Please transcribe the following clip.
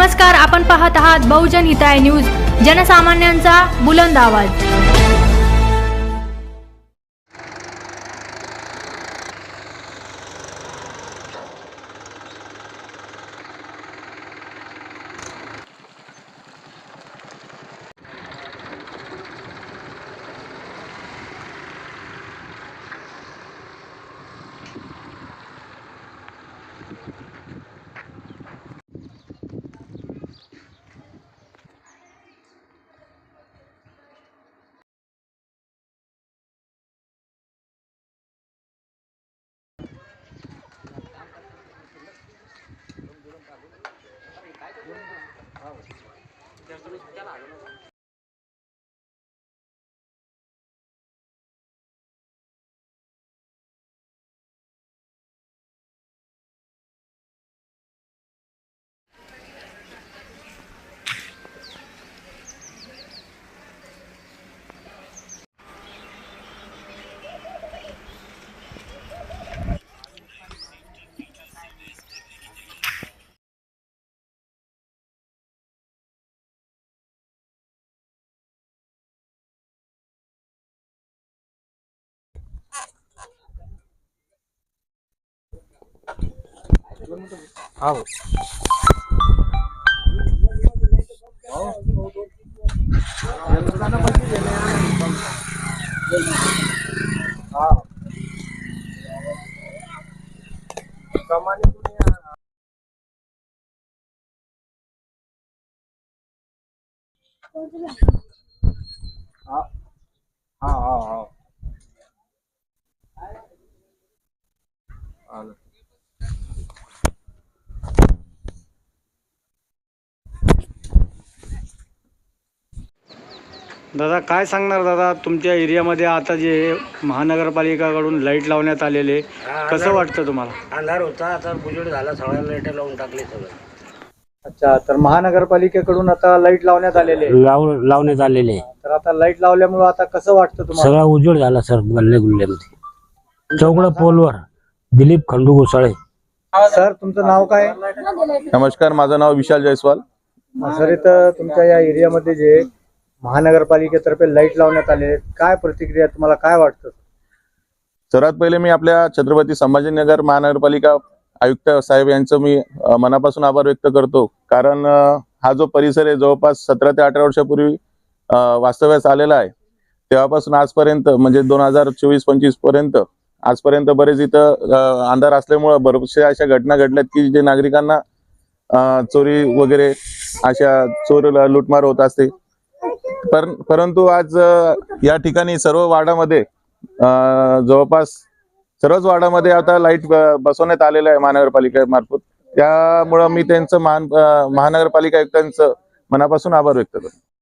नमस्कार, आपण पाहत आहात बहुजन हिताय न्यूज, जनसामान्यांचा बुलंद आवाज। आओ दादा काय सांगणार दादा, तुमच्या एरियामध्ये आता जे महानगरपालिकाकडून लाईट लावण्यात आलेले, कसं वाटतं तुम्हाला? अंधार होता, आता उजेड झाला, सगळ्या लाईट लावून टाकले सगळं। अच्छा, तर महानगरपालिकेकडून आता लाईट लावण्यात आलेले लावण्यात आलेले, तर आता लाईट लावल्यामुळे आता कसं वाटतं तुम्हाला? सगळा उजेड झाला सर गल्ले गुल्ल्यामध्ये। चौकडा पोलवर दिलीप खंडू घोसाळे। सर, तुमचं नाव काय? नमस्कार, माझं नाव विशाल जयस्वाल। सर, इथं तुमच्या या एरियामध्ये जे महानगरपालिकेतर्फे लाईट लावण्यात आले, काय प्रतिक्रिया, तुम्हाला काय वाटतं? सर्वात पहिले मी आपल्या छत्रपती संभाजीनगर महानगरपालिका आयुक्त साहेब यांचं मी मनापासून आभार व्यक्त करतो, कारण हा जो परिसर आहे जवळपास 17 ते 18 वर्षापूर्वी वास्तव्यास आलेला आहे, तेव्हापासून आजपर्यंत म्हणजे 2024-25 पर्यंत आजपर्यंत बरेच इथं अंधार असल्यामुळे बरेचशा अशा घटना घडल्यात की जे नागरिकांना चोरी वगैरे अशा चोर लूटमार होत असते। परंतु आज या ठिकाणी सर्व वार्डामध्ये जवळपास सर्वच वार्डामध्ये आता लाईट बसवण्यात आलेलं आहे महानगरपालिकेमार्फत। त्यामुळं मी त्यांचं महानगरपालिका आयुक्तांचं मनापासून आभार व्यक्त करतो।